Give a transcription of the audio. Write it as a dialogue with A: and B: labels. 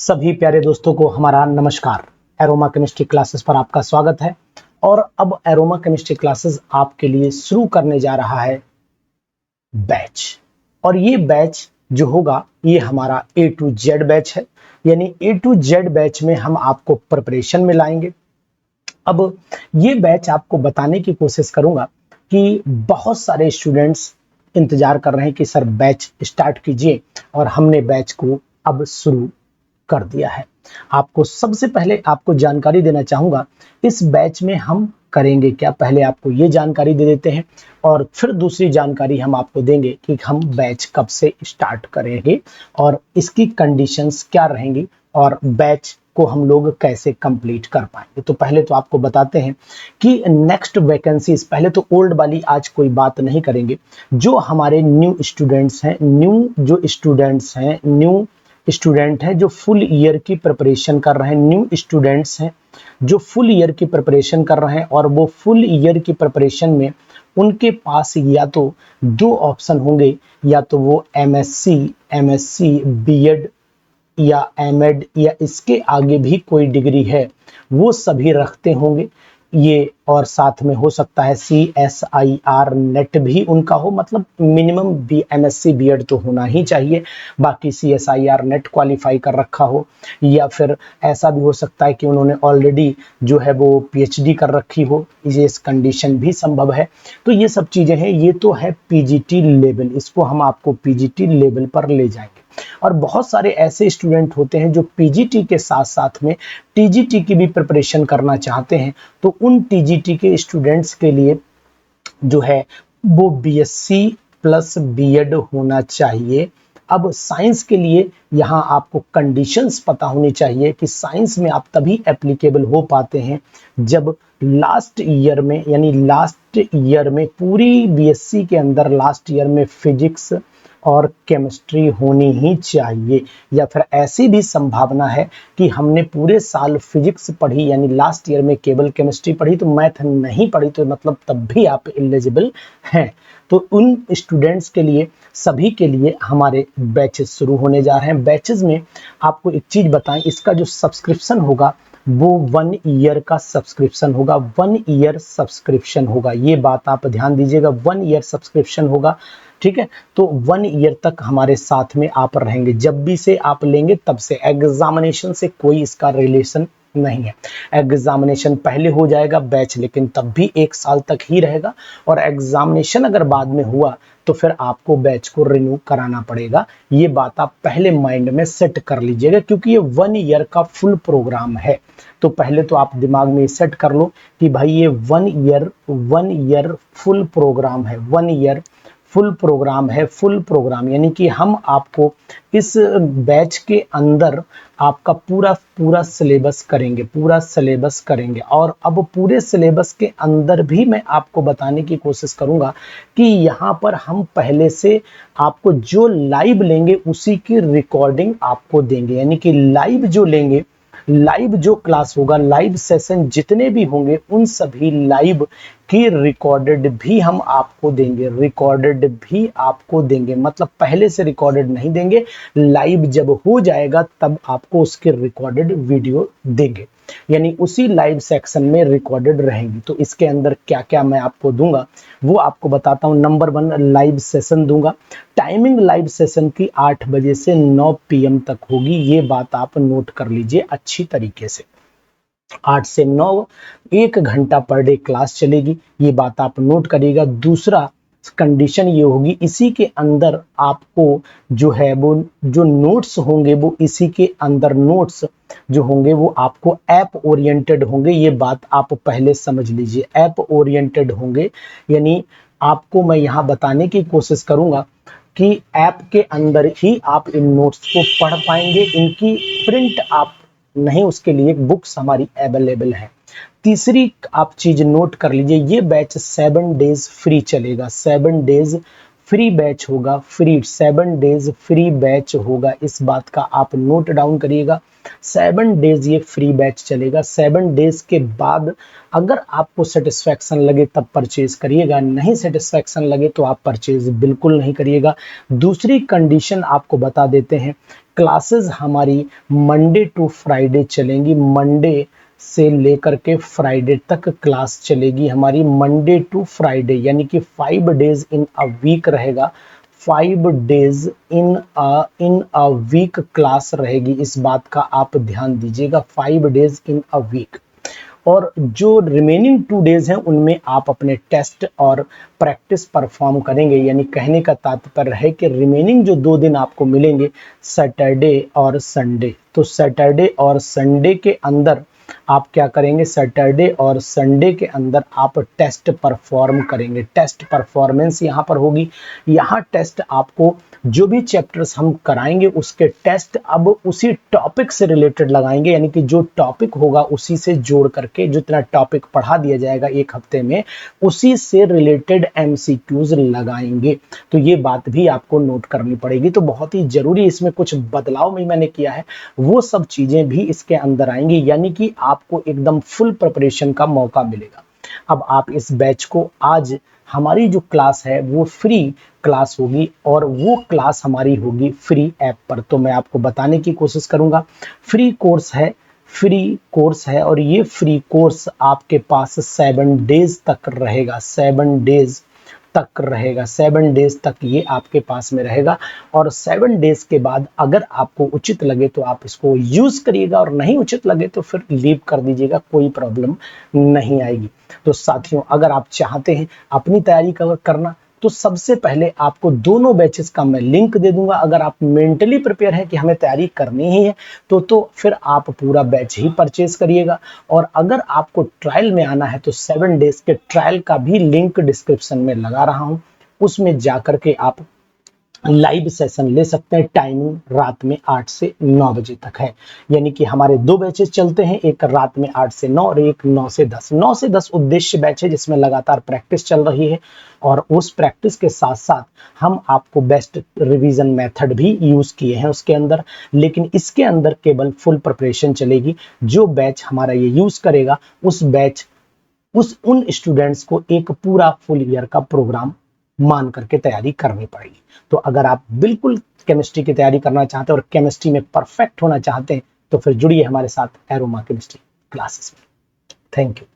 A: सभी प्यारे दोस्तों को हमारा नमस्कार। एरोमा केमिस्ट्री क्लासेस पर आपका स्वागत है। और अब एरोमा केमिस्ट्री क्लासेस आपके लिए शुरू करने जा रहा है बैच। और ये बैच जो होगा ये हमारा A to Z बैच है। यानी A to Z बैच में हम आपको प्रिपरेशन में लाएंगे। अब ये बैच आपको बताने की कोशिश करूंगा कि बहुत सारे स्टूडेंट्स इंतजार कर रहे हैं कि सर बैच स्टार्ट कीजिए, और हमने बैच को अब शुरू कर दिया है। आपको सबसे पहले आपको जानकारी देना चाहूंगा इस बैच में हम करेंगे क्या। पहले आपको ये जानकारी दे देते हैं और फिर दूसरी जानकारी हम आपको देंगे कि हम बैच कब से स्टार्ट करेंगे और इसकी कंडीशंस क्या रहेंगी और बैच को हम लोग कैसे कंप्लीट कर पाएंगे। तो पहले तो आपको बताते हैं कि नेक्स्ट वैकेंसीज, पहले तो ओल्ड वाली आज कोई बात नहीं करेंगे। जो हमारे न्यू स्टूडेंट्स हैं, न्यू स्टूडेंट हैं जो फुल ईयर की प्रिपरेशन कर रहे हैं, न्यू स्टूडेंट्स हैं जो फुल ईयर की प्रिपरेशन कर रहे हैं, और वो फुल ईयर की प्रिपरेशन में उनके पास या तो दो ऑप्शन होंगे, या तो वो एमएससी बीएड या एमएड या इसके आगे भी कोई डिग्री है वो सभी रखते होंगे ये, और साथ में हो सकता है CSIR नेट भी उनका हो, मतलब मिनिमम MSc बीएड तो होना ही चाहिए, बाकी CSIR नेट क्वालिफाई कर रखा हो, या फिर ऐसा भी हो सकता है कि उन्होंने ऑलरेडी जो है वो PhD कर रखी हो, ये इस कंडीशन भी संभव है। तो ये सब चीजें हैं, ये तो है PGT लेवल, इसको हम आपको PGT लेवल पर ले जाएंगे। और बहुत सारे ऐसे स्टूडेंट होते हैं जो पीजीटी के साथ साथ में टीजीटी की भी प्रिपरेशन करना चाहते हैं, तो उन टीजीटी के स्टूडेंट्स के लिए जो है वो बीएससी प्लस बीएड होना चाहिए। अब साइंस के लिए यहाँ आपको कंडीशंस पता होनी चाहिए कि साइंस में आप तभी एप्लीकेबल हो पाते हैं जब लास्ट ईयर में, यानी लास्ट ईयर में पूरी बीएससी के अंदर लास्ट ईयर में फिजिक्स और केमिस्ट्री होनी ही चाहिए, या फिर ऐसी भी संभावना है कि हमने पूरे साल फिजिक्स पढ़ी यानी लास्ट ईयर में केवल केमिस्ट्री पढ़ी तो मैथ नहीं पढ़ी, तो मतलब तब भी आप एलिजिबल हैं। तो उन स्टूडेंट्स के लिए, सभी के लिए हमारे बैचेस शुरू होने जा रहे हैं। बैचेस में आपको एक चीज बताएं, इसका जो सब्सक्रिप्शन होगा वो 1 ईयर का सब्सक्रिप्शन होगा, 1 ईयर सब्सक्रिप्शन होगा, ये बात आप ध्यान दीजिएगा, 1 ईयर सब्सक्रिप्शन होगा, ठीक है। तो 1 ईयर तक हमारे साथ में आप रहेंगे, जब भी से आप लेंगे तब से, एग्जामिनेशन से कोई इसका रिलेशन नहीं है। एग्जामिनेशन पहले हो जाएगा बैच, लेकिन तब भी 1 साल तक ही रहेगा, और एग्जामिनेशन अगर बाद में हुआ तो फिर आपको बैच को रिन्यू कराना पड़ेगा। ये बात आप पहले माइंड में सेट कर लीजिएगा, क्योंकि ये 1 ईयर का फुल प्रोग्राम है। तो पहले तो आप दिमाग में सेट कर लो कि भाई ये 1 ईयर फुल प्रोग्राम है, 1 ईयर फुल प्रोग्राम है। फुल प्रोग्राम यानी कि हम आपको इस बैच के अंदर आपका पूरा सिलेबस करेंगे, और अब पूरे सिलेबस के अंदर भी मैं आपको बताने की कोशिश करूंगा कि यहाँ पर हम पहले से आपको जो लाइव लेंगे उसी की रिकॉर्डिंग आपको देंगे, यानी कि लाइव जो लेंगे, लाइव जो क्लास होगा, लाइव सेशन जितने भी होंगे उन सभी लाइव की रिकॉर्डेड भी हम आपको देंगे, मतलब पहले से रिकॉर्डेड नहीं देंगे, लाइव जब हो जाएगा तब आपको उसके रिकॉर्डेड वीडियो देंगे, यानी उसी लाइव सेक्शन में रिकॉर्डेड रहेंगी। तो इसके अंदर क्या क्या मैं आपको दूंगा वो आपको बताता हूं। नंबर 1, लाइव सेशन दूंगा। टाइमिंग लाइव सेशन की 8 बजे से 9 PM तक होगी, ये बात आप नोट कर लीजिए अच्छी तरीके से। 8 से 9 1 घंटा पर डे क्लास चलेगी, ये बात आप नोट करिएगा। दूसरा कंडीशन ये होगी, इसी के अंदर आपको जो है वो जो नोट्स होंगे वो इसी के अंदर नोट्स जो होंगे वो आपको ऐप ओरिएंटेड होंगे, ये बात आप पहले समझ लीजिए। ऐप ओरिएंटेड होंगे यानी आपको मैं यहाँ बताने की कोशिश करूंगा कि ऐप के अंदर ही आप इन नोट्स को पढ़ पाएंगे, इनकी प्रिंट आप नहीं, उसके लिए बुक्स हमारी अवेलेबल है। तीसरी आप चीज नोट कर लीजिए, ये बैच 7 डेज फ्री चलेगा, 7 डेज फ्री बैच होगा, 7 डेज फ्री बैच होगा, इस बात का आप नोट डाउन करिएगा। 7 डेज ये फ्री बैच चलेगा। 7 डेज के बाद अगर आपको सेटिस्फैक्शन लगे तब परचेज करिएगा, नहीं सेटिस्फैक्शन लगे तो आप परचेज बिल्कुल नहीं करिएगा। दूसरी कंडीशन आपको बता देते हैं क्लासेस हमारी मंडे टू फ्राइडे चलेंगी, मंडे से लेकर के फ्राइडे तक क्लास चलेगी हमारी, मंडे टू फ्राइडे, यानी कि 5 डेज इन अ वीक रहेगा, 5 days in a week class रहेगी। इस बात का आप ध्यान दीजिएगा, 5 डेज इन अ वीक। और जो रिमेनिंग 2 डेज हैं उनमें आप अपने टेस्ट और प्रैक्टिस परफॉर्म करेंगे। यानी कहने का तात्पर्य है कि रिमेनिंग जो 2 दिन आपको मिलेंगे, सैटरडे और संडे, तो सैटरडे और संडे के अंदर आप क्या करेंगे, सैटरडे और संडे के अंदर आप टेस्ट परफॉर्म करेंगे। टेस्ट परफॉर्मेंस यहाँ पर होगी, यहाँ टेस्ट आपको जो भी चैप्टर्स हम कराएंगे उसके टेस्ट अब उसी टॉपिक से रिलेटेड लगाएंगे, यानी कि जो टॉपिक होगा उसी से जोड़ करके, जितना टॉपिक पढ़ा दिया जाएगा एक हफ्ते में उसी से रिलेटेड एमसीक्यूज लगाएंगे। तो ये बात भी आपको नोट करनी पड़ेगी। तो बहुत ही जरूरी, इसमें कुछ बदलाव भी मैंने किया है, वो सब चीजें भी इसके अंदर आएंगी, यानी कि आपको एकदम फुल प्रिपरेशन का मौका मिलेगा। अब आप इस बैच को, आज हमारी जो क्लास है वो फ्री क्लास होगी और वो क्लास हमारी होगी फ्री ऐप पर। तो मैं आपको बताने की कोशिश करूंगा, फ्री कोर्स है और ये फ्री कोर्स आपके पास 7 डेज तक रहेगा, 7 डेज तक रहेगा, 7 डेज तक ये आपके पास में रहेगा। और 7 डेज के बाद अगर आपको उचित लगे तो आप इसको यूज करिएगा, और नहीं उचित लगे तो फिर लीव कर दीजिएगा, कोई प्रॉब्लम नहीं आएगी। तो साथियों, अगर आप चाहते हैं अपनी तैयारी करना, तो सबसे पहले आपको दोनों बैचेस का मैं लिंक दे दूंगा। अगर आप मेंटली प्रिपेयर हैं कि हमें तैयारी करनी ही है तो फिर आप पूरा बैच ही परचेज करिएगा। और अगर आपको ट्रायल में आना है तो 7 डेज के ट्रायल का भी लिंक डिस्क्रिप्शन में लगा रहा हूं, उसमें जाकर के आप लाइव सेशन ले सकते हैं। टाइमिंग रात में 8 से 9 बजे तक है, यानी कि हमारे 2 बैचेस चलते हैं, एक रात में 8 से 9 और एक 9 से 10। 9 से 10 उद्देश्य बैच है जिसमें लगातार प्रैक्टिस चल रही है, और उस प्रैक्टिस के साथ साथ हम आपको बेस्ट रिवीजन मेथड भी यूज किए हैं उसके अंदर। लेकिन इसके अंदर केवल फुल प्रिपरेशन चलेगी। जो बैच हमारा ये यूज करेगा उन स्टूडेंट्स को एक पूरा फुल ईयर का प्रोग्राम मान करके तैयारी करनी पड़ेगी। तो अगर आप बिल्कुल केमिस्ट्री की तैयारी करना चाहते हैं और केमिस्ट्री में परफेक्ट होना चाहते हैं तो फिर जुड़िए हमारे साथ एरोमा केमिस्ट्री क्लासेस में। Thank you.